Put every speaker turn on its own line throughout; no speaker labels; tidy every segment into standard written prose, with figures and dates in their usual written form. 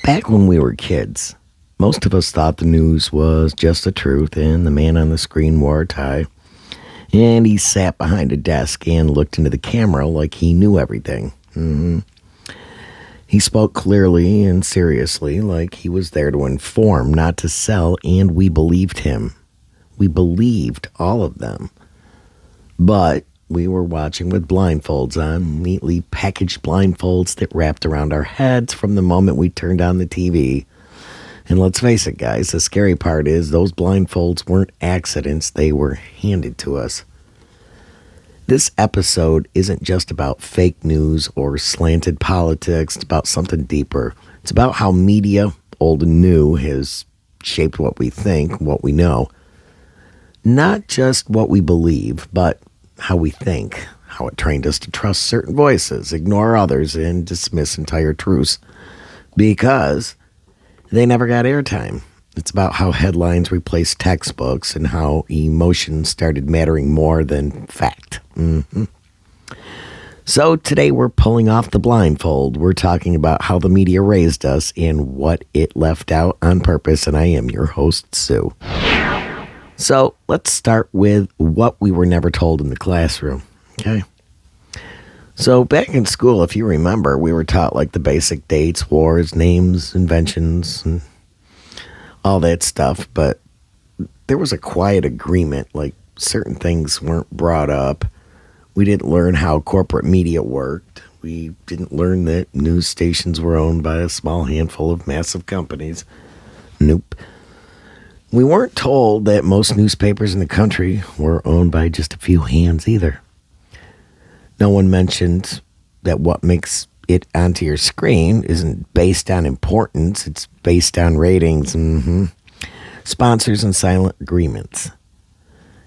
Back when we were kids, most of us thought the news was just the truth, and the man on the screen wore a tie, and he sat behind a desk and looked into the camera like he knew everything. He spoke clearly and seriously, like he was there to inform, not to sell, and we believed him. We believed all of them. But we were watching with blindfolds on, neatly packaged blindfolds that wrapped around our heads from the moment we turned on the TV. And let's face it, guys, the scary part is those blindfolds weren't accidents, they were handed to us. This episode isn't just about fake news or slanted politics, it's about something deeper. It's about how media, old and new, has shaped what we think, what we know. Not just what we believe, but how we think, how it trained us to trust certain voices, ignore others, and dismiss entire truths because they never got airtime. It's about how headlines replaced textbooks and how emotions started mattering more than fact. So today we're pulling off the blindfold. We're talking about how the media raised us and what it left out on purpose, and I am your host, Sue. So let's start with what we were never told in the classroom, okay? So back in school, if you remember, we were taught like the basic dates, wars, names, inventions, and all that stuff, but there was a quiet agreement, like certain things weren't brought up. We didn't learn how corporate media worked. We didn't learn that news stations were owned by a small handful of massive companies. Nope. We weren't told that most newspapers in the country were owned by just a few hands either. No one mentioned that what makes it onto your screen isn't based on importance, it's based on ratings, sponsors, and silent agreements.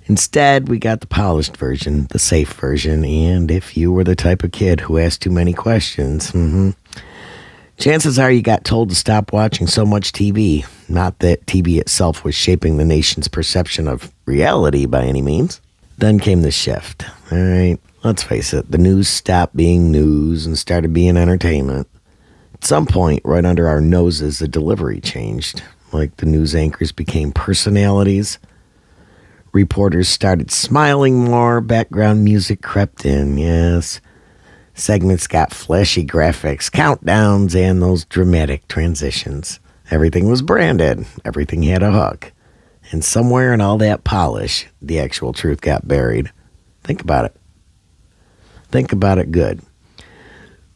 Instead, we got the polished version, the safe version, and if you were the type of kid who asked too many questions, chances are you got told to stop watching so much TV. Not that TV itself was shaping the nation's perception of reality by any means. Then came the shift. All right, let's face it, the news stopped being news and started being entertainment. At some point, right under our noses, the delivery changed. Like the news anchors became personalities. Reporters started smiling more. Background music crept in, yes. Segments got flashy graphics, countdowns, and those dramatic transitions. Everything was branded. Everything had a hook. And somewhere in all that polish, the actual truth got buried. Think about it. Think about it good.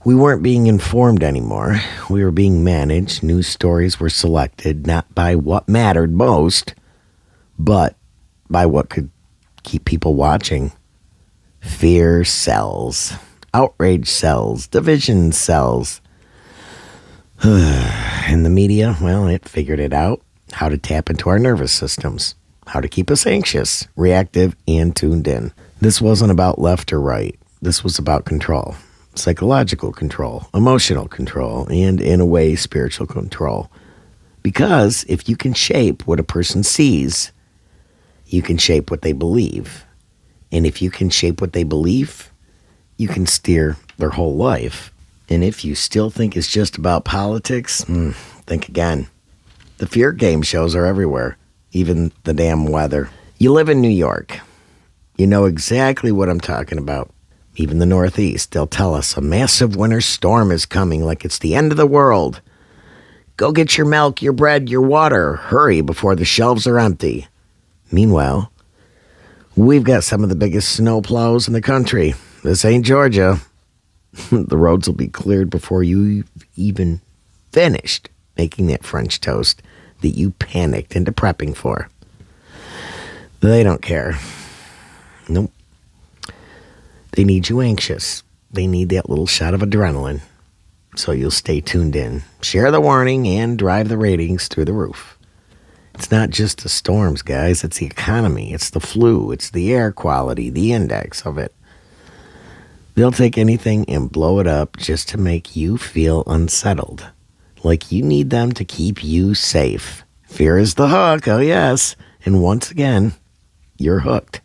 We weren't being informed anymore. We were being managed. News stories were selected not by what mattered most, but by what could keep people watching. Fear sells. Outrage sells. Division sells. And the media, well, it figured it out. How to tap into our nervous systems. How to keep us anxious, reactive, and tuned in. This wasn't about left or right. This was about control. Psychological control, emotional control, and in a way, spiritual control. Because if you can shape what a person sees, you can shape what they believe. And if you can shape what they believe, you can steer their whole life. And if you still think it's just about politics, think again. The fear game shows are everywhere, even the damn weather. You live in New York. You know exactly what I'm talking about. Even the Northeast, they'll tell us a massive winter storm is coming like it's the end of the world. Go get your milk, your bread, your water. Hurry before the shelves are empty. Meanwhile, we've got some of the biggest snowplows in the country. This ain't Georgia. The roads will be cleared before you've even finished making that French toast that you panicked into prepping for. They don't care. Nope. They need you anxious. They need that little shot of adrenaline. So you'll stay tuned in, share the warning, and drive the ratings through the roof. It's not just the storms, guys. It's the economy. It's the flu. It's the air quality, the index of it. They'll take anything and blow it up just to make you feel unsettled. Like you need them to keep you safe. Fear is the hook, oh yes. And once again, you're hooked.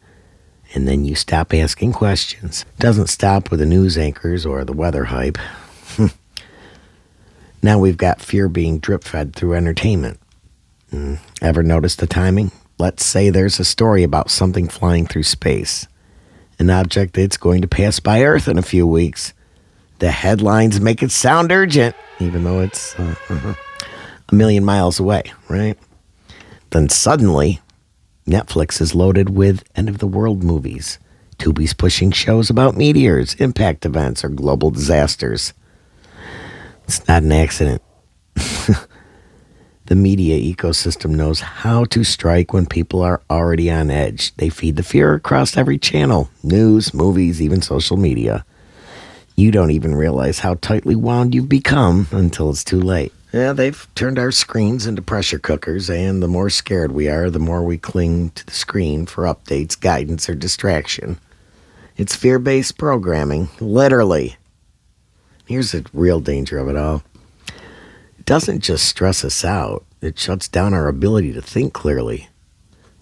And then you stop asking questions. Doesn't stop with the news anchors or the weather hype. Now we've got fear being drip-fed through entertainment. Ever notice the timing? Let's say there's a story about something flying through space, an object that's going to pass by Earth in a few weeks. The headlines make it sound urgent, even though it's a million miles away, right? Then suddenly, Netflix is loaded with end-of-the-world movies. Tubi's pushing shows about meteors, impact events, or global disasters. It's not an accident. The media ecosystem knows how to strike when people are already on edge. They feed the fear across every channel. News, movies, even social media. You don't even realize how tightly wound you've become until it's too late. Yeah, they've turned our screens into pressure cookers, and the more scared we are, the more we cling to the screen for updates, guidance, or distraction. It's fear-based programming, literally. Here's the real danger of it all. It doesn't just stress us out, it shuts down our ability to think clearly.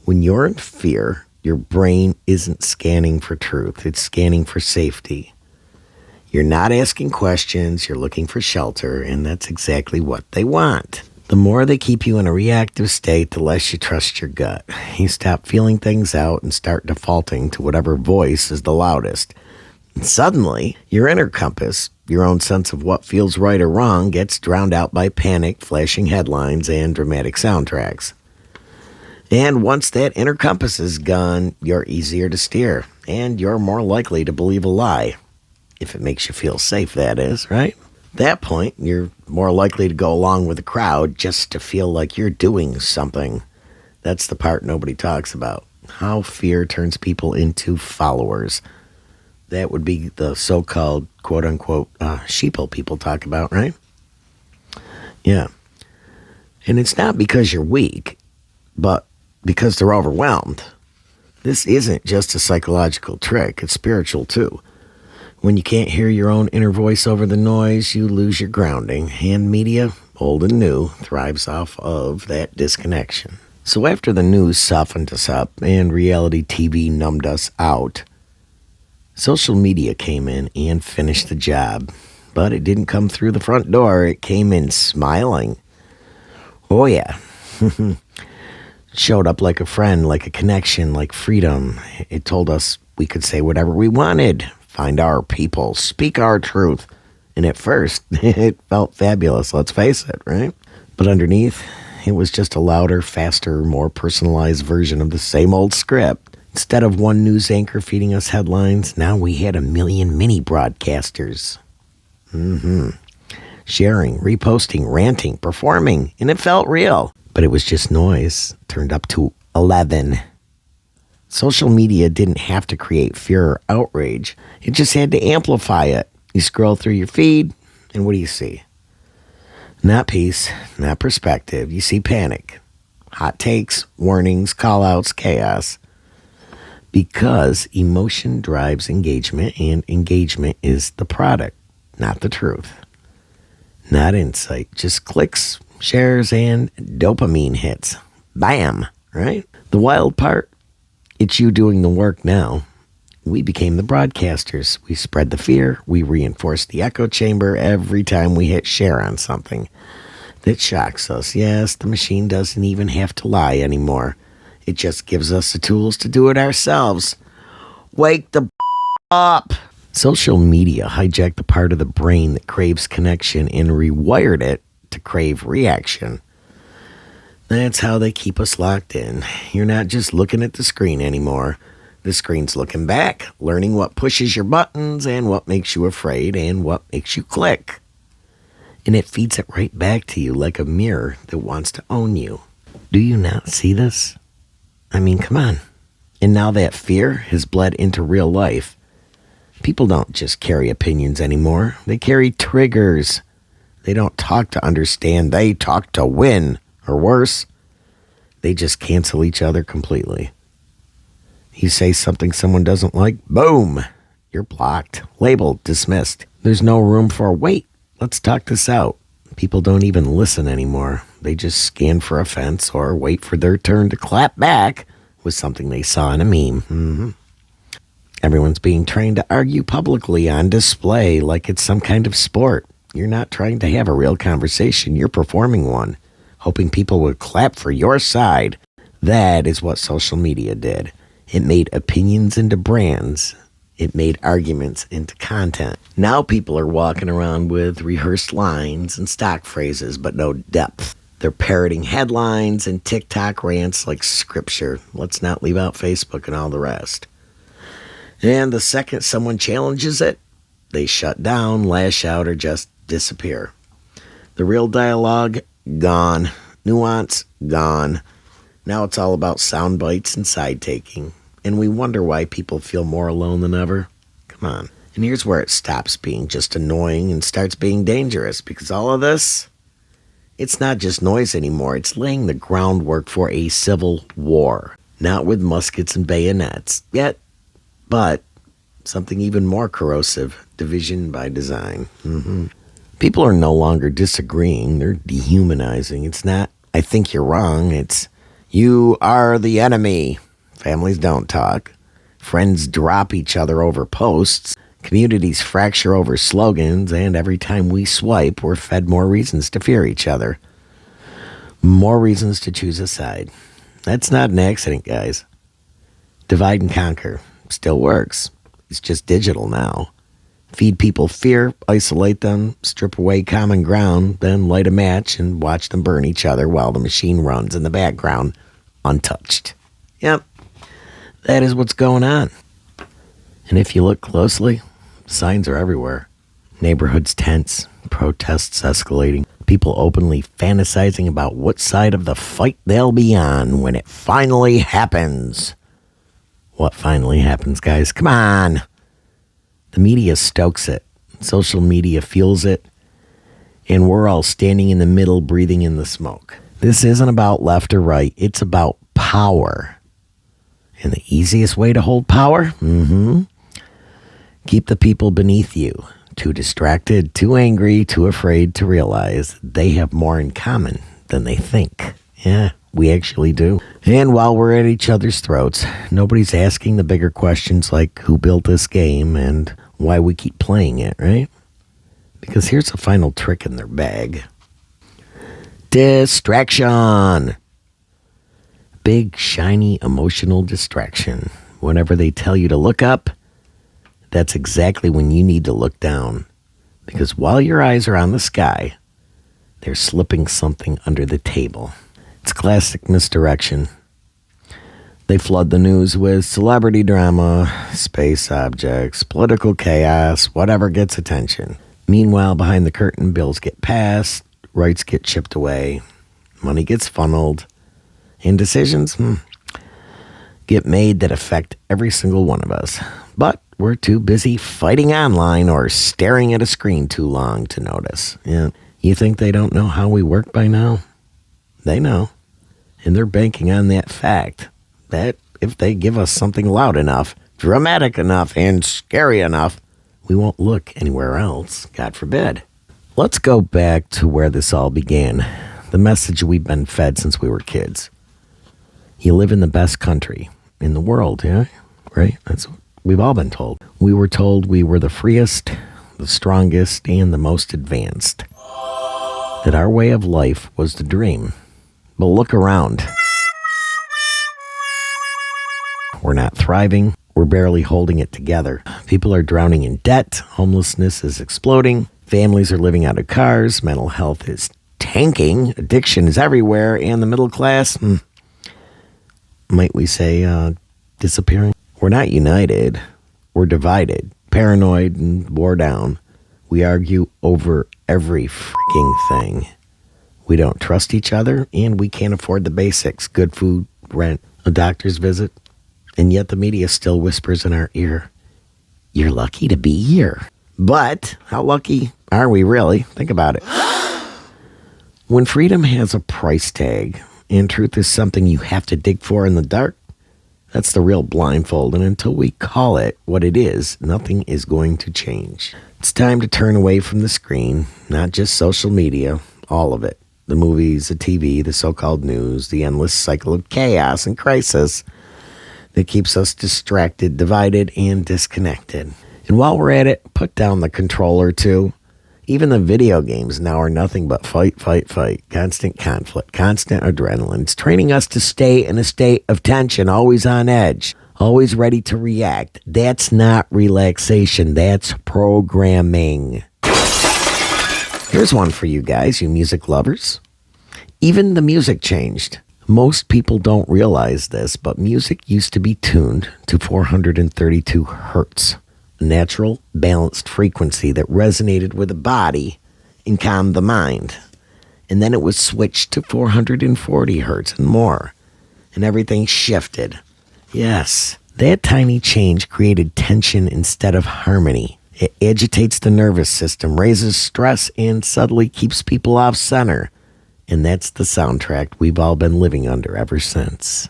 When you're in fear, your brain isn't scanning for truth, it's scanning for safety. You're not asking questions, you're looking for shelter, and that's exactly what they want. The more they keep you in a reactive state, the less you trust your gut. You stop feeling things out and start defaulting to whatever voice is the loudest. And suddenly, your inner compass, your own sense of what feels right or wrong, gets drowned out by panic, flashing headlines, and dramatic soundtracks. And once that inner compass is gone, you're easier to steer, and you're more likely to believe a lie. If it makes you feel safe, that is, right? At that point, you're more likely to go along with the crowd just to feel like you're doing something. That's the part nobody talks about. How fear turns people into followers. That would be the so-called, quote-unquote, sheeple people talk about, right? Yeah. And it's not because you're weak, but because they're overwhelmed. This isn't just a psychological trick. It's spiritual, too. When you can't hear your own inner voice over the noise, you lose your grounding. And media, old and new, thrives off of that disconnection. So after the news softened us up and reality TV numbed us out, social media came in and finished the job. But it didn't come through the front door. It came in smiling. Oh, yeah. Showed up like a friend, like a connection, like freedom. It told us we could say whatever we wanted. Find our people, speak our truth. And at first, it felt fabulous, let's face it, right? But underneath, it was just a louder, faster, more personalized version of the same old script. Instead of one news anchor feeding us headlines, now we had a million mini broadcasters. Sharing, reposting, ranting, performing, and it felt real. But it was just noise, turned up to 11. Social media didn't have to create fear or outrage. It just had to amplify it. You scroll through your feed, and what do you see? Not peace, not perspective. You see panic. Hot takes, warnings, call-outs, chaos. Because emotion drives engagement, and engagement is the product, not the truth. Not insight, just clicks, shares, and dopamine hits. Bam, right? The wild part? It's you doing the work now. We became the broadcasters. We spread the fear. We reinforce the echo chamber every time we hit share on something that shocks us. Yes, the machine doesn't even have to lie anymore. It just gives us the tools to do it ourselves. Wake the up. Social media hijacked the part of the brain that craves connection and rewired it to crave reaction. That's how they keep us locked in. You're not just looking at the screen anymore. The screen's looking back, learning what pushes your buttons and what makes you afraid and what makes you click. And it feeds it right back to you like a mirror that wants to own you. Do you not see this? I mean, come on. And now that fear has bled into real life. People don't just carry opinions anymore. They carry triggers. They don't talk to understand. They talk to win. Or worse, they just cancel each other completely. You say something someone doesn't like, boom, you're blocked, labeled, dismissed. There's no room for, wait, let's talk this out. People don't even listen anymore. They just scan for offense or wait for their turn to clap back with something they saw in a meme. Everyone's being trained to argue publicly on display like it's some kind of sport. You're not trying to have a real conversation. You're performing one, hoping people would clap for your side. That is what social media did. It made opinions into brands. It made arguments into content. Now people are walking around with rehearsed lines and stock phrases, but no depth. They're parroting headlines and TikTok rants like scripture. Let's not leave out Facebook and all the rest. And the second someone challenges it, they shut down, lash out, or just disappear. The real dialogue, gone. Nuance, gone. Now it's all about sound bites and side-taking. And we wonder why people feel more alone than ever. Come on. And here's where it stops being just annoying and starts being dangerous. Because all of this, it's not just noise anymore. It's laying the groundwork for a civil war. Not with muskets and bayonets yet, but something even more corrosive. Division by design. People are no longer disagreeing. They're dehumanizing. It's not, I think you're wrong. It's, you are the enemy. Families don't talk. Friends drop each other over posts. Communities fracture over slogans. And every time we swipe, we're fed more reasons to fear each other. More reasons to choose a side. That's not an accident, guys. Divide and conquer still works. It's just digital now. Feed people fear, isolate them, strip away common ground, then light a match and watch them burn each other while the machine runs in the background untouched. Yep. That is what's going on. And if you look closely, signs are everywhere. Neighborhoods tense, protests escalating, people openly fantasizing about what side of the fight they'll be on when it finally happens. What finally happens, guys? Come on. The media stokes it. Social media fuels it. And we're all standing in the middle, breathing in the smoke. This isn't about left or right. It's about power. And the easiest way to hold power? Keep the people beneath you. Too distracted, too angry, too afraid to realize they have more in common than they think. Yeah, we actually do. And while we're at each other's throats, nobody's asking the bigger questions like who built this game and why we keep playing it, right? Because here's a final trick in their bag. Distraction. Big, shiny, emotional distraction. Whenever they tell you to look up, that's exactly when you need to look down. Because while your eyes are on the sky, they're slipping something under the table. It's classic misdirection. They flood the news with celebrity drama, space objects, political chaos, whatever gets attention. Meanwhile, behind the curtain, bills get passed, rights get chipped away, money gets funneled, and decisions get made that affect every single one of us. But we're too busy fighting online or staring at a screen too long to notice. Yeah. You think they don't know how we work by now? They know. And they're banking on that fact that if they give us something loud enough, dramatic enough, and scary enough, we won't look anywhere else. God forbid. Let's go back to where this all began. The message we've been fed since we were kids. You live in the best country in the world, yeah? Right? That's what we've all been told. We were told we were the freest, the strongest, and the most advanced. That our way of life was the dream. But look around. We're not thriving. We're barely holding it together. People are drowning in debt. Homelessness is exploding. Families are living out of cars. Mental health is tanking. Addiction is everywhere. And the middle class, might we say, disappearing? We're not united. We're divided, paranoid, and wore down. We argue over every freaking thing. We don't trust each other, and we can't afford the basics. Good food, rent, a doctor's visit. And yet the media still whispers in our ear, you're lucky to be here. But how lucky are we really? Think about it. When freedom has a price tag, and truth is something you have to dig for in the dark, that's the real blindfold. And until we call it what it is, nothing is going to change. It's time to turn away from the screen, not just social media, all of it. The movies, the TV, the so-called news, the endless cycle of chaos and crisis that keeps us distracted, divided, and disconnected. And while we're at it, put down the controller too Even the video games now are nothing but fight, fight, fight. Constant conflict, constant adrenaline. It's training us to stay in a state of tension, always on edge, always ready to react. That's not relaxation. That's programming. Here's one for you guys, you music lovers. Even the music changed. Most people don't realize this, but music used to be tuned to 432 hertz. A natural, balanced frequency that resonated with the body and calmed the mind. And then it was switched to 440 hertz and more. And everything shifted. Yes, that tiny change created tension instead of harmony. It agitates the nervous system, raises stress, and subtly keeps people off center. And that's the soundtrack we've all been living under ever since.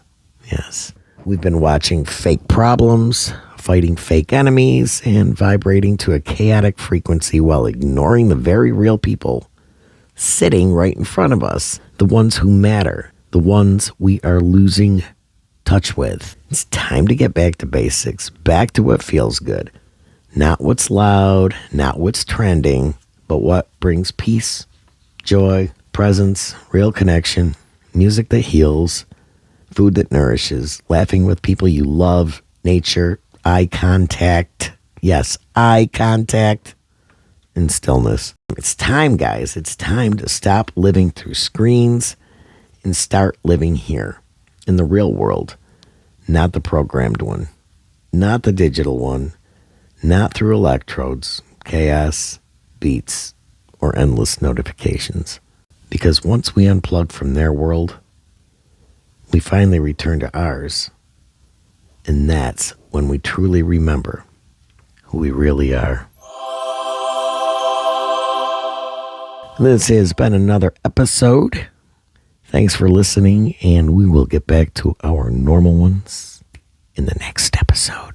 Yes. We've been watching fake problems, fighting fake enemies, and vibrating to a chaotic frequency while ignoring the very real people sitting right in front of us, the ones who matter, the ones we are losing touch with. It's time to get back to basics, back to what feels good. Not what's loud, not what's trending, but what brings peace, joy, presence, real connection, music that heals, food that nourishes, laughing with people you love, nature, eye contact. Yes, eye contact and stillness. It's time, guys. It's time to stop living through screens and start living here in the real world. Not the programmed one. Not the digital one. Not through electrodes, chaos, beats, or endless notifications. Because once we unplug from their world, we finally return to ours. And that's when we truly remember who we really are. This has been another episode. Thanks for listening, and we will get back to our normal ones in the next episode.